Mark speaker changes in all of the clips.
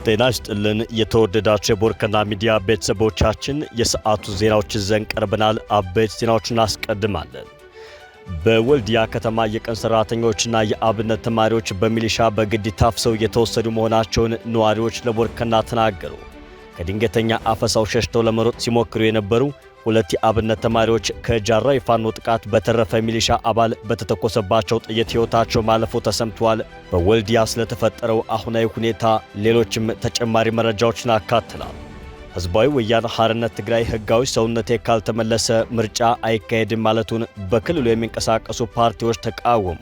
Speaker 1: ጤና ይስጥልን የተወደዳችሁ የቦርከና ሚዲያ ቤተሰቦቻችን የሰዓቱ ዜናዎችን ይዘን ቀርበናል። አበይት ዜናዎችን አስቀድማለን። በወልዲያ ከተማ የቀን ሰራተኞችና የአብነት ተማሪዎች በሚሊሻ በግድ ታፍሰው የተወሰዱ መሆናቸውን ነዋሪዎች ለቦርከና ተናገሩ። ከድንገተኛ አፈሳው ሸሽተው ለመሮጥ ሲሞክሩ የነበሩ ሁለት የአብነት ተማሪዎች ከጃራ የፋኖ ጥቃት በተረፈ ሚሊሻ አባል በተተኮሰባቸው ጥይት ሕይወታቸው ማለፉ ተሰምቷል። በወልዲያ ስለተፈጠረው አሁናዊ ሁኔታ ሌሎችም ተጨማሪ መረጃዎችን አካተናል። ሕዝባዊ ወያነ ሓርነት ትግራይ ሕጋዊ ሰውነቴ ካልተመለሰ ምርጫ አይካሄድም ማለቱን በክልሉ የሚንቀሳቀሱ ፓርቲዎች ተቃወሙ።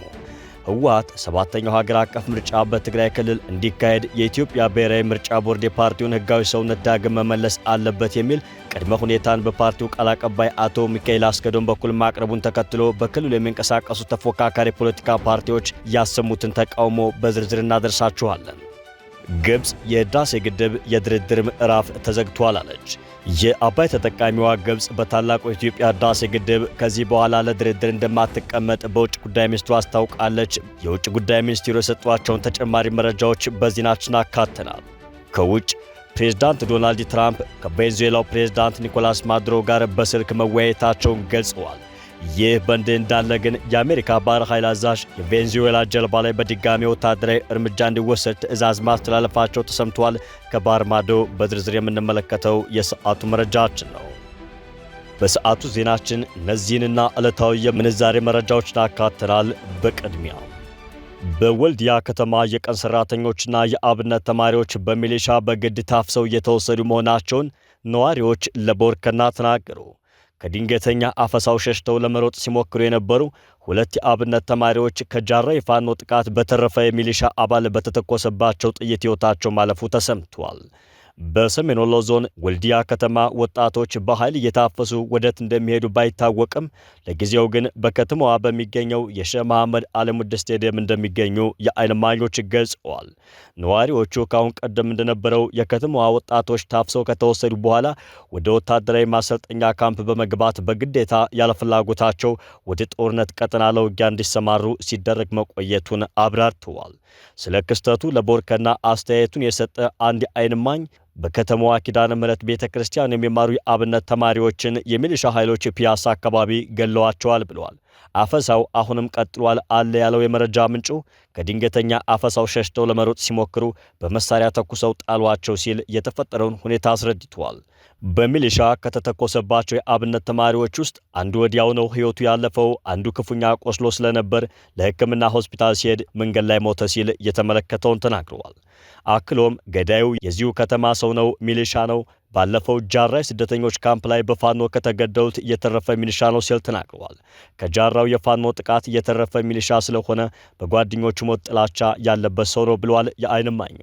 Speaker 1: ህወሓት ሰባተኛው ሀገር አቀፍ ምርጫ በትግራይ ክልል እንዲካሄድ የኢትዮጵያ ብሔራዊ ምርጫ ቦርድ የፓርቲውን ሕጋዊ ሰውነት ዳግም መመለስ አለበት የሚል ቅድመ ሁኔታን በፓርቲው ቃል አቀባይ አቶ ሚካኤል አስገዶም በኩል ማቅረቡን ተከትሎ በክልሉ የሚንቀሳቀሱ ተፎካካሪ ፖለቲካ ፓርቲዎች ያሰሙትን ተቃውሞ በዝርዝር እናደርሳችኋለን። ግብጽ የህዳሴ ግድብ የድርድር ምዕራፍ ተዘግቷል አለች። የአባይ ተጠቃሚዋ ግብጽ በታላቁ የኢትዮጵያ ህዳሴ ግድብ ከዚህ በኋላ ለድርድር እንደማትቀመጥ በውጭ ጉዳይ ሚኒስትሩ አስታውቃለች። የውጭ ጉዳይ ሚኒስትሩ የሰጧቸውን ተጨማሪ መረጃዎች በዜናችን አካተናል። ከውጭ ፕሬዝዳንት ዶናልድ ትራምፕ ከቬኔዙዌላው ፕሬዝዳንት ኒኮላስ ማዱሮ ጋር በስልክ መወያየታቸውን ገልጸዋል። ይህ በእንዲህ እንዳለ ግን የአሜሪካ ባህር ኃይል አዛዥ የቬኔዙዌላ ጀልባ ላይ በድጋሚ ወታደራዊ እርምጃ እንዲወሰድ ትዕዛዝ ማስተላለፋቸው ተሰምቷል። ከባህር ማዶ በዝርዝር የምንመለከተው የሰዓቱ መረጃችን ነው። በሰዓቱ ዜናችን እነዚህንና ዕለታዊ የምንዛሬ መረጃዎችን አካተናል። በቅድሚያ በወልዲያ ከተማ የቀን ሰራተኞችና የአብነት ተማሪዎች በሚሊሻ በግድ ታፍሰው የተወሰዱ መሆናቸውን ነዋሪዎች ለቦርከና ተናገሩ። ከድንገተኛ አፈሳው ሸሽተው ለመሮጥ ሲሞክሩ የነበሩ ሁለት የአብነት ተማሪዎች ከጃራ የፋኖ ጥቃት በተረፈ የሚሊሻ አባል በተተኮሰባቸው ጥይት ሕይወታቸው ማለፉ ተሰምቷል። በሰሜን ወሎ ዞን ወልዲያ ከተማ ወጣቶች በኃይል እየታፈሱ ወደት እንደሚሄዱ ባይታወቅም ለጊዜው ግን በከተማዋ በሚገኘው የሼህ መሐመድ አለሙድ ስቴዲየም እንደሚገኙ የዓይን እማኞች ገልጸዋል። ነዋሪዎቹ ካሁን ቀደም እንደነበረው የከተማዋ ወጣቶች ታፍሰው ከተወሰዱ በኋላ ወደ ወታደራዊ ማሰልጠኛ ካምፕ በመግባት በግዴታ ያለፍላጎታቸው ወደ ጦርነት ቀጠና ለውጊያ እንዲሰማሩ ሲደረግ መቆየቱን አብራርተዋል። ስለ ክስተቱ ለቦርከና አስተያየቱን የሰጠ አንድ የዓይን እማኝ በከተማዋ ኪዳነ ምሕረት ቤተክርስቲያን የሚማሩ የአብነት ተማሪዎችን የሚሊሻ ኃይሎች ፒያሳ አካባቢ ገለዋቸዋል ብለዋል። አፈሳው አሁንም ቀጥሏል አለ ያለው የመረጃ ምንጩ ከድንገተኛ አፈሳው ሸሽተው ለመሮጥ ሲሞክሩ በመሳሪያ ተኩሰው ጣሏቸው ሲል የተፈጠረውን ሁኔታ አስረድቷል። በሚሊሻ ከተተኮሰባቸው የአብነት ተማሪዎች ውስጥ አንዱ ወዲያው ነው ሕይወቱ ያለፈው፣ አንዱ ክፉኛ ቆስሎ ስለነበር ለሕክምና ሆስፒታል ሲሄድ መንገድ ላይ ሞተ ሲል የተመለከተውን ተናግረዋል። አክሎም ገዳዩ የዚሁ ከተማ ሰው ነው፣ ሚሊሻ ነው። ባለፈው ጃራ ስደተኞች ካምፕ ላይ በፋኖ ከተገደሉት የተረፈ ሚሊሻ ነው ሲል ተናግረዋል። ከጃራው የፋኖ ጥቃት የተረፈ ሚሊሻ ስለሆነ በጓደኞቹ ሞት ጥላቻ ያለበት ሰው ነው ብለዋል የዓይን እማኙ።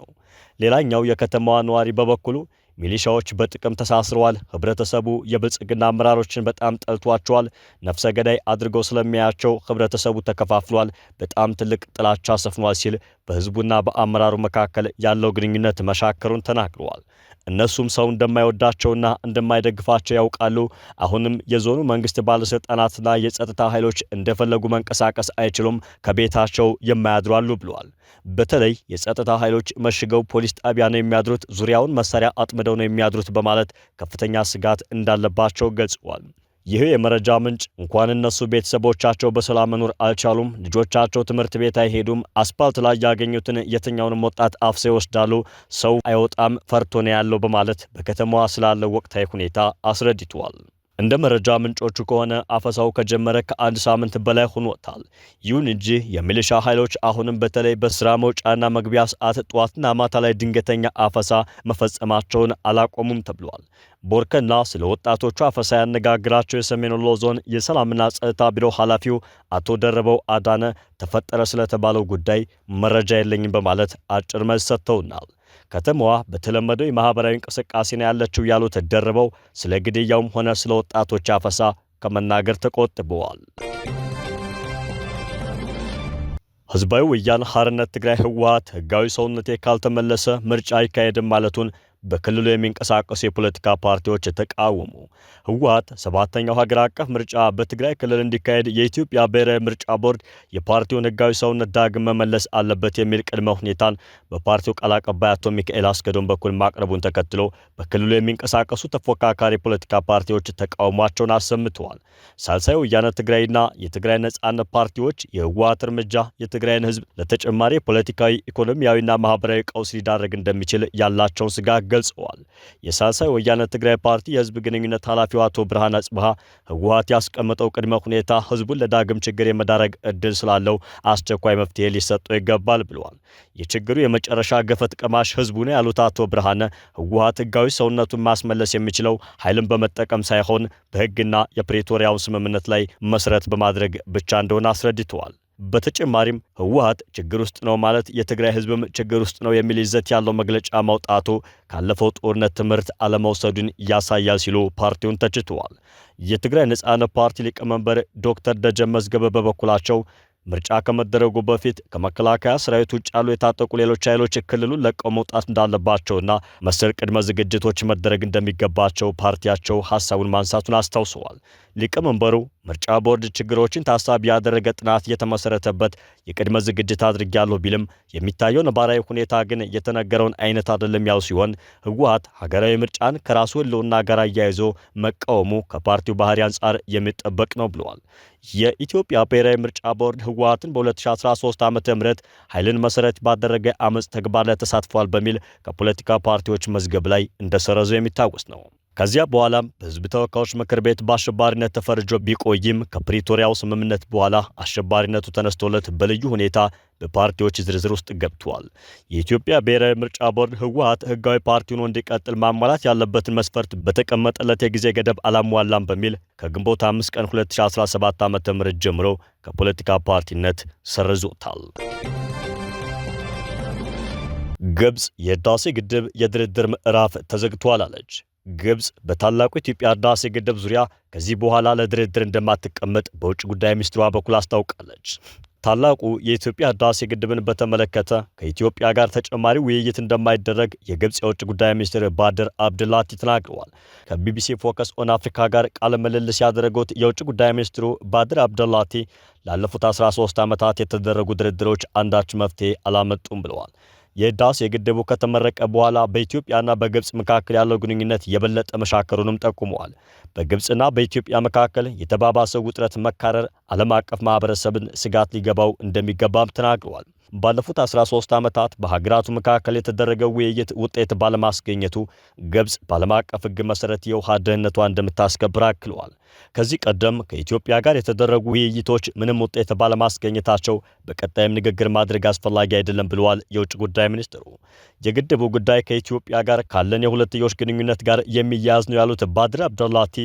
Speaker 1: ሌላኛው የከተማዋ ነዋሪ በበኩሉ ሚሊሻዎች በጥቅም ተሳስረዋል፣ ህብረተሰቡ የብልጽግና አመራሮችን በጣም ጠልቷቸዋል፣ ነፍሰ ገዳይ አድርገው ስለሚያያቸው ህብረተሰቡ ተከፋፍሏል፣ በጣም ትልቅ ጥላቻ ሰፍኗል ሲል በህዝቡና በአመራሩ መካከል ያለው ግንኙነት መሻከሩን ተናግረዋል። እነሱም ሰው እንደማይወዳቸውና እንደማይደግፋቸው ያውቃሉ። አሁንም የዞኑ መንግስት ባለስልጣናትና የጸጥታ ኃይሎች እንደፈለጉ መንቀሳቀስ አይችሉም፣ ከቤታቸው የማያድሯሉ ብለዋል። በተለይ የጸጥታ ኃይሎች መሽገው ፖሊስ ጣቢያ ነው የሚያድሩት፣ ዙሪያውን መሳሪያ አጥምደው ነው የሚያድሩት በማለት ከፍተኛ ስጋት እንዳለባቸው ገልጸዋል። ይህ የመረጃ ምንጭ እንኳን እነሱ ቤተሰቦቻቸው በሰላም መኖር አልቻሉም፣ ልጆቻቸው ትምህርት ቤት አይሄዱም፣ አስፓልት ላይ ያገኙትን የትኛውንም ወጣት አፍሰው ይወስዳሉ፣ ሰው አይወጣም፣ ፈርቶ ነው ያለው በማለት በከተማዋ ስላለው ወቅታዊ ሁኔታ አስረድቷል። እንደ መረጃ ምንጮቹ ከሆነ አፈሳው ከጀመረ ከአንድ ሳምንት በላይ ሆኖታል። ይሁን እንጂ የሚሊሻ ኃይሎች አሁንም በተለይ በስራ መውጫና መግቢያ ሰዓት ጠዋትና ማታ ላይ ድንገተኛ አፈሳ መፈጸማቸውን አላቆሙም ተብሏል። ቦርከና ስለ ወጣቶቹ አፈሳ ያነጋግራቸው የሰሜን ወሎ ዞን የሰላምና ጸጥታ ቢሮ ኃላፊው አቶ ደረበው አዳነ ተፈጠረ ስለተባለው ጉዳይ መረጃ የለኝም በማለት አጭር መልስ ሰጥተውናል። ከተማዋ በተለመደው የማህበራዊ እንቅስቃሴ ነው ያለችው ያሉት ደረበው ስለ ግድያውም ሆነ ስለ ወጣቶች አፈሳ ከመናገር ተቆጥበዋል። ሕዝባዊ ወያነ ሓርነት ትግራይ ህወሓት ሕጋዊ ሰውነቴ ካልተመለሰ ምርጫ አይካሄድም ማለቱን በክልሉ የሚንቀሳቀሱ የፖለቲካ ፓርቲዎች ተቃወሙ። ህወሓት ሰባተኛው ሀገር አቀፍ ምርጫ በትግራይ ክልል እንዲካሄድ የኢትዮጵያ ብሔራዊ ምርጫ ቦርድ የፓርቲውን ህጋዊ ሰውነት ዳግም መመለስ አለበት የሚል ቅድመ ሁኔታን በፓርቲው ቃል አቀባይ አቶ ሚካኤል አስገዶም በኩል ማቅረቡን ተከትሎ በክልሉ የሚንቀሳቀሱ ተፎካካሪ ፖለቲካ ፓርቲዎች ተቃውሟቸውን አሰምተዋል። ሳልሳይ ወያነ ትግራይና የትግራይ ነጻነት ፓርቲዎች የህወሓት እርምጃ የትግራይን ህዝብ ለተጨማሪ ፖለቲካዊ፣ ኢኮኖሚያዊና ማህበራዊ ቀውስ ሊዳረግ እንደሚችል ያላቸውን ስጋት ገልጸዋል። የሳልሳይ ወያነ ትግራይ ፓርቲ የህዝብ ግንኙነት ኃላፊው አቶ ብርሃን አጽብሃ ህወሓት ያስቀመጠው ቅድመ ሁኔታ ህዝቡን ለዳግም ችግር የመዳረግ እድል ስላለው አስቸኳይ መፍትሄ ሊሰጠው ይገባል ብለዋል። የችግሩ የመጨረሻ ገፈት ቀማሽ ህዝቡ ነው ያሉት አቶ ብርሃነ ህወሓት ህጋዊ ሰውነቱን ማስመለስ የሚችለው ኃይልን በመጠቀም ሳይሆን በህግና የፕሬቶሪያውን ስምምነት ላይ መሰረት በማድረግ ብቻ እንደሆነ አስረድተዋል። በተጨማሪም ህወሓት ችግር ውስጥ ነው ማለት የትግራይ ህዝብም ችግር ውስጥ ነው የሚል ይዘት ያለው መግለጫ ማውጣቱ ካለፈው ጦርነት ትምህርት አለመውሰዱን ያሳያል ሲሉ ፓርቲውን ተችተዋል። የትግራይ ነጻነት ፓርቲ ሊቀመንበር ዶክተር ደጀን መዝገበ በበኩላቸው ምርጫ ከመደረጉ በፊት ከመከላከያ ሰራዊት ውጭ ያሉ የታጠቁ ሌሎች ኃይሎች ክልሉን ለቀው መውጣት እንዳለባቸውና መሰል ቅድመ ዝግጅቶች መደረግ እንደሚገባቸው ፓርቲያቸው ሐሳቡን ማንሳቱን አስታውሰዋል። ሊቀመንበሩ ምርጫ ቦርድ ችግሮችን ታሳቢ ያደረገ ጥናት የተመሰረተበት የቅድመ ዝግጅት አድርጊያለሁ ቢልም የሚታየው ነባራዊ ሁኔታ ግን የተነገረውን አይነት አይደለም ያሉ ሲሆን ህወሓት ሀገራዊ ምርጫን ከራሱ ህልውና ጋር አያይዞ መቃወሙ ከፓርቲው ባህሪ አንጻር የሚጠበቅ ነው ብለዋል። የኢትዮጵያ ብሔራዊ ምርጫ ቦርድ ህወሓትን በ2013 ዓ.ም ኃይልን መሰረት ባደረገ አመጽ ተግባር ላይ ተሳትፏል በሚል ከፖለቲካ ፓርቲዎች መዝገብ ላይ እንደሰረዘው የሚታወስ ነው። ከዚያ በኋላም በህዝብ ተወካዮች ምክር ቤት በአሸባሪነት ተፈርጆ ቢቆይም ከፕሪቶሪያው ስምምነት በኋላ አሸባሪነቱ ተነስቶለት በልዩ ሁኔታ በፓርቲዎች ዝርዝር ውስጥ ገብቷል። የኢትዮጵያ ብሔራዊ ምርጫ ቦርድ ህወሓት ህጋዊ ፓርቲውን እንዲቀጥል ማሟላት ያለበትን መስፈርት በተቀመጠለት የጊዜ ገደብ አላሟላም በሚል ከግንቦት 5 ቀን 2017 ዓ.ም ጀምሮ ከፖለቲካ ፓርቲነት ሰርዞታል። ግብጽ የህዳሴ ግድብ የድርድር ምዕራፍ ተዘግቷል አለች። ግብጽ በታላቁ የኢትዮጵያ ህዳሴ ግድብ ዙሪያ ከዚህ በኋላ ለድርድር እንደማትቀመጥ በውጭ ጉዳይ ሚኒስትሯ በኩል አስታውቃለች። ታላቁ የኢትዮጵያ ህዳሴ ግድብን በተመለከተ ከኢትዮጵያ ጋር ተጨማሪ ውይይት እንደማይደረግ የግብጽ የውጭ ጉዳይ ሚኒስትር ባድር አብድላቲ ተናግረዋል። ከቢቢሲ ፎከስ ኦን አፍሪካ ጋር ቃለ ምልልስ ያደረጉት የውጭ ጉዳይ ሚኒስትሩ ባድር አብድላቲ ላለፉት 13 ዓመታት የተደረጉ ድርድሮች አንዳች መፍትሄ አላመጡም ብለዋል። የህዳሴ ግድቡ ከተመረቀ በኋላ በኢትዮጵያና በግብጽ መካከል ያለው ግንኙነት የበለጠ መሻከሩንም ጠቁመዋል። በግብጽና በኢትዮጵያ መካከል የተባባሰው ውጥረት መካረር ዓለም አቀፍ ማህበረሰብን ስጋት ሊገባው እንደሚገባም ተናግረዋል። ባለፉት 13 ዓመታት በሀገራቱ መካከል የተደረገው ውይይት ውጤት ባለማስገኘቱ ግብጽ በዓለም አቀፍ ሕግ መሰረት የውሃ ደህንነቷ እንደምታስከብር አክለዋል። ከዚህ ቀደም ከኢትዮጵያ ጋር የተደረጉ ውይይቶች ምንም ውጤት ባለማስገኘታቸው በቀጣይም ንግግር ማድረግ አስፈላጊ አይደለም ብለዋል የውጭ ጉዳይ ሚኒስትሩ። የግድቡ ጉዳይ ከኢትዮጵያ ጋር ካለን የሁለትዮሽ ግንኙነት ጋር የሚያያዝ ነው ያሉት ባድር አብደላቲ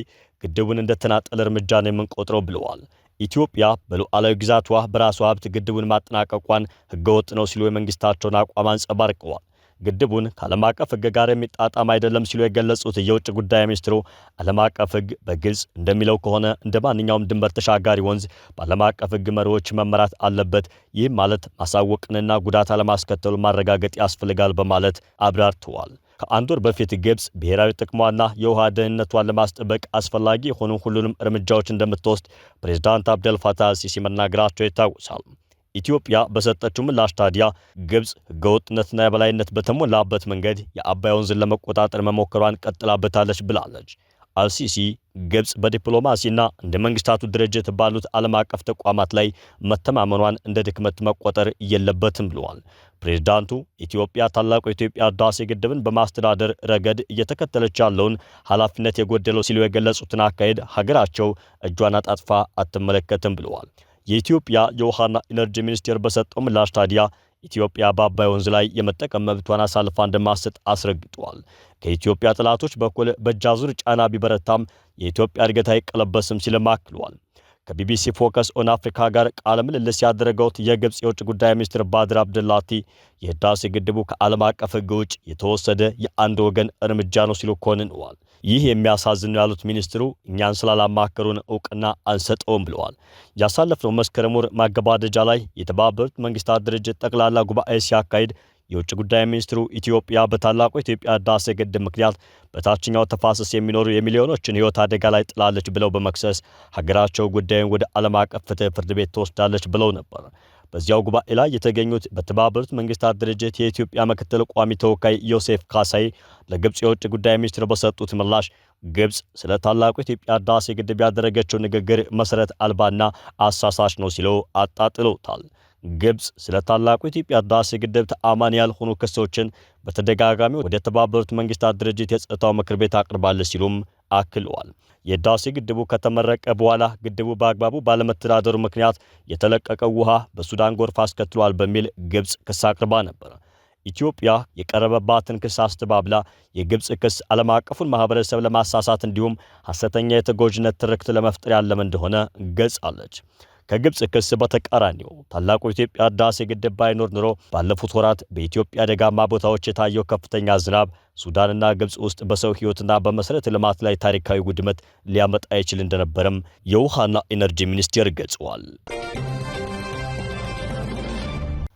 Speaker 1: ግድቡን እንደ ተናጠል እርምጃ ነው የምንቆጥረው ብለዋል። ኢትዮጵያ በሉዓላዊ ግዛቷ በራሷ ሀብት ግድቡን ማጠናቀቋን ህገወጥ ነው ሲሉ የመንግስታቸውን አቋም አንጸባርቀዋል። ግድቡን ከዓለም አቀፍ ህግ ጋር የሚጣጣም አይደለም ሲሉ የገለጹት የውጭ ጉዳይ ሚኒስትሩ ዓለም አቀፍ ህግ በግልጽ እንደሚለው ከሆነ እንደ ማንኛውም ድንበር ተሻጋሪ ወንዝ በዓለም አቀፍ ህግ መሪዎች መመራት አለበት። ይህም ማለት ማሳወቅንና ጉዳት አለማስከተሉ ማረጋገጥ ያስፈልጋል በማለት አብራርተዋል። ከአንድ ወር በፊት ግብጽ ብሔራዊ ጥቅሟና የውሃ ደህንነቷን ለማስጠበቅ አስፈላጊ የሆኑ ሁሉንም እርምጃዎች እንደምትወስድ ፕሬዝዳንት አብደል ፋታህ አልሲሲ መናገራቸው ይታወሳል። ኢትዮጵያ በሰጠችው ምላሽ ታዲያ ግብጽ ህገወጥነትና የበላይነት በተሞላበት መንገድ የአባይ ወንዝን ለመቆጣጠር መሞከሯን ቀጥላበታለች ብላለች። አልሲሲ ግብጽ በዲፕሎማሲና እንደ መንግስታቱ ድርጅት ባሉት ዓለም አቀፍ ተቋማት ላይ መተማመኗን እንደ ድክመት መቆጠር የለበትም ብለዋል። ፕሬዝዳንቱ ኢትዮጵያ ታላቁ የኢትዮጵያ ህዳሴ ግድብን በማስተዳደር ረገድ እየተከተለች ያለውን ኃላፊነት የጎደለው ሲሉ የገለጹትን አካሄድ ሀገራቸው እጇን አጣጥፋ አትመለከትም ብለዋል። የኢትዮጵያ የውሃና ኢነርጂ ሚኒስቴር በሰጠው ምላሽ ታዲያ ኢትዮጵያ በአባይ ወንዝ ላይ የመጠቀም መብቷን አሳልፋ እንደማትሰጥ አስረግጧል። ከኢትዮጵያ ጠላቶች በኩል በእጃዙር ጫና ቢበረታም የኢትዮጵያ እድገት አይቀለበስም ሲልም አክሏል። ከቢቢሲ ፎከስ ኦን አፍሪካ ጋር ቃለ ምልልስ ያደረገው የግብጽ የውጭ ጉዳይ ሚኒስትር ባድር አብደላቲ የህዳሴ ግድቡ ከዓለም አቀፍ ህግ ውጭ የተወሰደ የአንድ ወገን እርምጃ ነው ሲሉ ኮንነዋል። ይህ የሚያሳዝን ነው ያሉት ሚኒስትሩ እኛን ስላላማከሩን እውቅና አንሰጠውም ብለዋል። ያሳለፍነው መስከረም ወር ማገባደጃ ላይ የተባበሩት መንግስታት ድርጅት ጠቅላላ ጉባኤ ሲያካሂድ የውጭ ጉዳይ ሚኒስትሩ ኢትዮጵያ በታላቁ የኢትዮጵያ ህዳሴ ግድብ ምክንያት በታችኛው ተፋሰስ የሚኖሩ የሚሊዮኖችን ህይወት አደጋ ላይ ጥላለች ብለው በመክሰስ ሀገራቸው ጉዳዩን ወደ ዓለም አቀፍ ፍትህ ፍርድ ቤት ትወስዳለች ብለው ነበር። በዚያው ጉባኤ ላይ የተገኙት በተባበሩት መንግስታት ድርጅት የኢትዮጵያ ምክትል ቋሚ ተወካይ ዮሴፍ ካሳይ ለግብጽ የውጭ ጉዳይ ሚኒስትር በሰጡት ምላሽ ግብጽ ስለ ታላቁ የኢትዮጵያ ህዳሴ ግድብ ያደረገችው ንግግር መሰረት አልባና አሳሳች ነው ሲሉ አጣጥለውታል። ግብጽ ስለ ታላቁ የኢትዮጵያ ህዳሴ ግድብ ተአማኒ ያልሆኑ ክሶችን በተደጋጋሚ ወደ ተባበሩት መንግስታት ድርጅት የጸጥታው ምክር ቤት አቅርባለች ሲሉም አክለዋል። የህዳሴ ግድቡ ከተመረቀ በኋላ ግድቡ በአግባቡ ባለመተዳደሩ ምክንያት የተለቀቀው ውሃ በሱዳን ጎርፍ አስከትሏል በሚል ግብጽ ክስ አቅርባ ነበር። ኢትዮጵያ የቀረበባትን ክስ አስተባብላ የግብጽ ክስ ዓለም አቀፉን ማህበረሰብ ለማሳሳት እንዲሁም ሐሰተኛ የተጎጂነት ትርክት ለመፍጠር ያለመ እንደሆነ ገልጻለች። ከግብጽ ክስ በተቃራኒው ታላቁ የኢትዮጵያ ህዳሴ ግድብ ባይኖር ኖሮ ባለፉት ወራት በኢትዮጵያ ደጋማ ቦታዎች የታየው ከፍተኛ ዝናብ ሱዳንና ግብጽ ውስጥ በሰው ህይወትና በመሰረተ ልማት ላይ ታሪካዊ ውድመት ሊያመጣ ይችል እንደነበረም የውሃና ኢነርጂ ሚኒስቴር ገልጿል።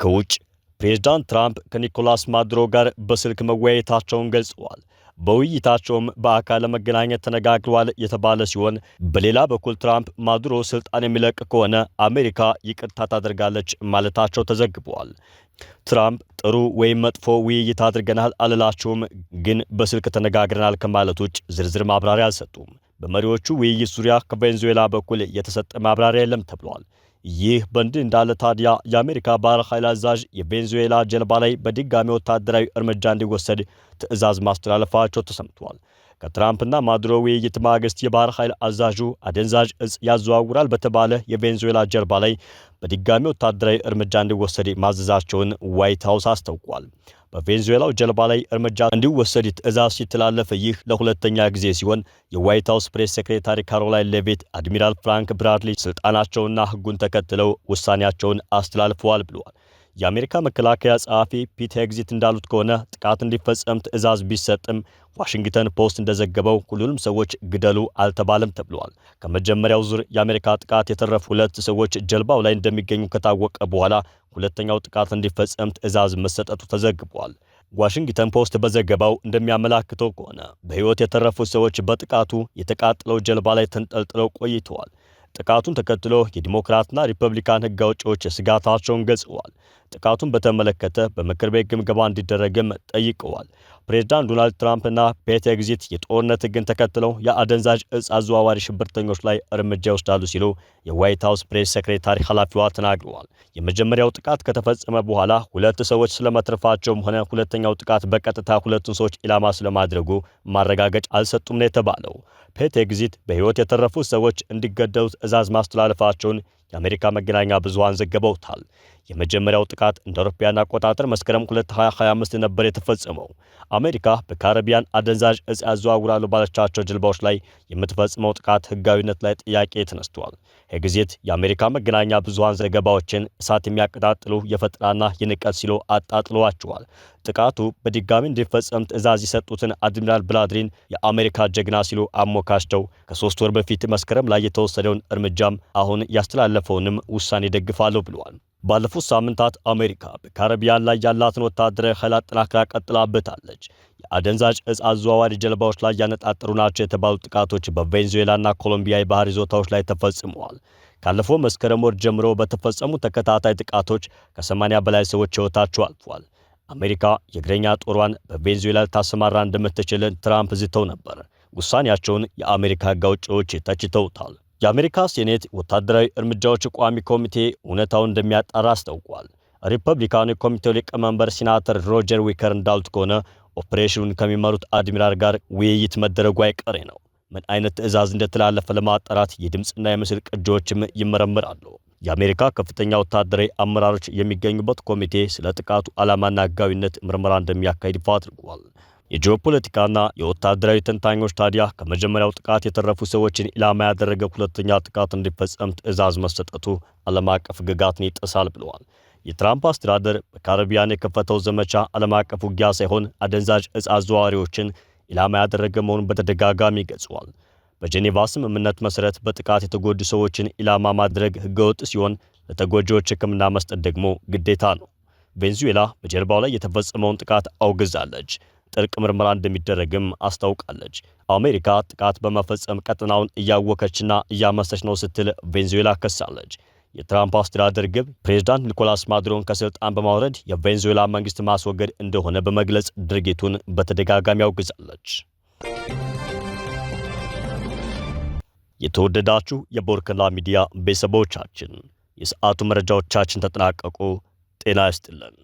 Speaker 1: ከውጭ ፕሬዝዳንት ትራምፕ ከኒኮላስ ማዱሮ ጋር በስልክ መወያየታቸውን ገልጸዋል። በውይይታቸውም በአካል መገናኘት ተነጋግረዋል የተባለ ሲሆን በሌላ በኩል ትራምፕ ማዱሮ ስልጣን የሚለቅ ከሆነ አሜሪካ ይቅርታ ታደርጋለች ማለታቸው ተዘግበዋል። ትራምፕ ጥሩ ወይም መጥፎ ውይይት አድርገናል አልላቸውም፣ ግን በስልክ ተነጋግረናል ከማለት ውጭ ዝርዝር ማብራሪያ አልሰጡም። በመሪዎቹ ውይይት ዙሪያ ከቬንዙዌላ በኩል የተሰጠ ማብራሪያ የለም ተብሏል። ይህ በእንዲህ እንዳለ ታዲያ የአሜሪካ ባህር ኃይል አዛዥ የቬንዙዌላ ጀልባ ላይ በድጋሚ ወታደራዊ እርምጃ እንዲወሰድ ትዕዛዝ ማስተላለፋቸው ተሰምቷል። ከትራምፕና ማዱሮ ውይይት ማግስት የባህር ኃይል አዛዡ አደንዛዥ እጽ ያዘዋውራል በተባለ የቬንዙዌላ ጀልባ ላይ በድጋሚ ወታደራዊ እርምጃ እንዲወሰድ ማዘዛቸውን ዋይት ሀውስ አስታውቋል። በቬንዙዌላው ጀልባ ላይ እርምጃ እንዲወሰድ ትዕዛዝ ሲተላለፍ ይህ ለሁለተኛ ጊዜ ሲሆን የዋይት ሀውስ ፕሬስ ሴክሬታሪ ካሮላይን ሌቪት አድሚራል ፍራንክ ብራድሊ ስልጣናቸውና ሕጉን ተከትለው ውሳኔያቸውን አስተላልፈዋል ብለዋል። የአሜሪካ መከላከያ ጸሐፊ ፒት ሄግዚት እንዳሉት ከሆነ ጥቃት እንዲፈጸም ትዕዛዝ ቢሰጥም ዋሽንግተን ፖስት እንደዘገበው ሁሉንም ሰዎች ግደሉ አልተባለም ተብለዋል። ከመጀመሪያው ዙር የአሜሪካ ጥቃት የተረፉ 2 ሰዎች ጀልባው ላይ እንደሚገኙ ከታወቀ በኋላ ሁለተኛው ጥቃት እንዲፈጸም ትዕዛዝ መሰጠቱ ተዘግቧል። ዋሽንግተን ፖስት በዘገባው እንደሚያመላክተው ከሆነ በሕይወት የተረፉ ሰዎች በጥቃቱ የተቃጠለው ጀልባ ላይ ተንጠልጥለው ቆይተዋል። ጥቃቱን ተከትሎ የዲሞክራትና ሪፐብሊካን ሕግ አውጪዎች ስጋታቸውን ገልጸዋል። ጥቃቱን በተመለከተ በምክር ቤት ግምገማ እንዲደረግም ጠይቀዋል። ፕሬዝዳንት ዶናልድ ትራምፕና ፔት ሄግዚት የጦርነት ሕግን ተከትለው የአደንዛዥ እጽ አዘዋዋሪ ሽብርተኞች ላይ እርምጃ ይወስዳሉ ሲሉ የዋይት ሀውስ ፕሬስ ሴክሬታሪ ኃላፊዋ ተናግረዋል። የመጀመሪያው ጥቃት ከተፈጸመ በኋላ 2 ሰዎች ስለመትረፋቸውም ሆነ ሁለተኛው ጥቃት በቀጥታ 2 ሰዎች ኢላማ ስለማድረጉ ማረጋገጫ አልሰጡም ነው የተባለው። ፔት ሄግዚት በሕይወት የተረፉ ሰዎች እንዲገደሉ ትዕዛዝ ማስተላለፋቸውን የአሜሪካ መገናኛ ብዙሃን ዘግበውታል። የመጀመሪያው ጥቃት እንደ አውሮፓውያን አቆጣጠር መስከረም 2025 ነበር የተፈጸመው። አሜሪካ በካሪቢያን አደንዛዥ እጽ ያዘዋውራሉ ባለቻቸው ጀልባዎች ላይ የምትፈጽመው ጥቃት ሕጋዊነት ላይ ጥያቄ ተነስቷል። ሄግዚት የአሜሪካ መገናኛ ብዙሃን ዘገባዎችን እሳት የሚያቀጣጥሉ የፈጠራና የንቀት ሲሉ አጣጥለዋቸዋል። ጥቃቱ በድጋሚ እንዲፈጸም ትዕዛዝ የሰጡትን አድሚራል ብራድሊን የአሜሪካ ጀግና ሲሉ አሞካሽተው ከ3 ወር በፊት መስከረም ላይ የተወሰደውን እርምጃም አሁን ያስተላለፈውንም ውሳኔ ደግፋለሁ ብለዋል። ባለፉት ሳምንታት አሜሪካ በካሪቢያን ላይ ያላትን ወታደራዊ ኃይል አጠናክራ ቀጥላበታለች። የአደንዛዥ እጽ አዘዋዋሪ ጀልባዎች ላይ ያነጣጠሩ ናቸው የተባሉ ጥቃቶች በቬንዙዌላና ኮሎምቢያ የባህር ይዞታዎች ላይ ተፈጽመዋል። ካለፈው መስከረም ወር ጀምሮ በተፈጸሙ ተከታታይ ጥቃቶች ከ80 በላይ ሰዎች ሕይወታቸው አልፏል። አሜሪካ የእግረኛ ጦሯን በቬንዙዌላ ልታሰማራ እንደምትችል ትራምፕ ዝተው ነበር። ውሳኔያቸውን የአሜሪካ ሕግ አውጪዎች ተችተውታል። የአሜሪካ ሴኔት ወታደራዊ እርምጃዎች ቋሚ ኮሚቴ እውነታውን እንደሚያጣራ አስታውቋል። ሪፐብሊካኑ የኮሚቴው ሊቀመንበር ሲናተር ሮጀር ዊከር እንዳሉት ከሆነ ኦፕሬሽኑን ከሚመሩት አድሚራል ጋር ውይይት መደረጉ አይቀሬ ነው። ምን አይነት ትዕዛዝ እንደተላለፈ ለማጣራት የድምፅና የምስል ቅጂዎችም ይመረምራሉ። የአሜሪካ ከፍተኛ ወታደራዊ አመራሮች የሚገኙበት ኮሚቴ ስለ ጥቃቱ ዓላማና ሕጋዊነት ምርመራ እንደሚያካሂድ ይፋ አድርጓል። የጂኦፖለቲካና የወታደራዊ ተንታኞች ታዲያ ከመጀመሪያው ጥቃት የተረፉ ሰዎችን ኢላማ ያደረገ ሁለተኛ ጥቃት እንዲፈጸም ትዕዛዝ መሰጠቱ ዓለም አቀፍ ሕግጋትን ይጥሳል ብለዋል። የትራምፕ አስተዳደር በካሪቢያን የከፈተው ዘመቻ ዓለም አቀፍ ውጊያ ሳይሆን አደንዛዥ እጽ አዘዋዋሪዎችን ኢላማ ያደረገ መሆኑን በተደጋጋሚ ገልጿል። በጄኔቫ ስምምነት መሰረት በጥቃት የተጎዱ ሰዎችን ኢላማ ማድረግ ሕገወጥ ሲሆን ለተጎጂዎች ሕክምና መስጠት ደግሞ ግዴታ ነው። ቬንዙዌላ በጀልባው ላይ የተፈጸመውን ጥቃት አውግዛለች። ጥልቅ ምርመራ እንደሚደረግም አስታውቃለች። አሜሪካ ጥቃት በመፈጸም ቀጠናውን እያወከችና እያመሰች ነው ስትል ቬንዙዌላ ከሳለች። የትራምፕ አስተዳደር ግብ ፕሬዝዳንት ኒኮላስ ማዱሮን ከስልጣን በማውረድ የቬንዙዌላ መንግስት ማስወገድ እንደሆነ በመግለጽ ድርጊቱን በተደጋጋሚ አውግዛለች። የተወደዳችሁ የቦርከና ሚዲያ ቤተሰቦቻችን የሰዓቱ መረጃዎቻችን ተጠናቀቁ። ጤና ይስጥልን።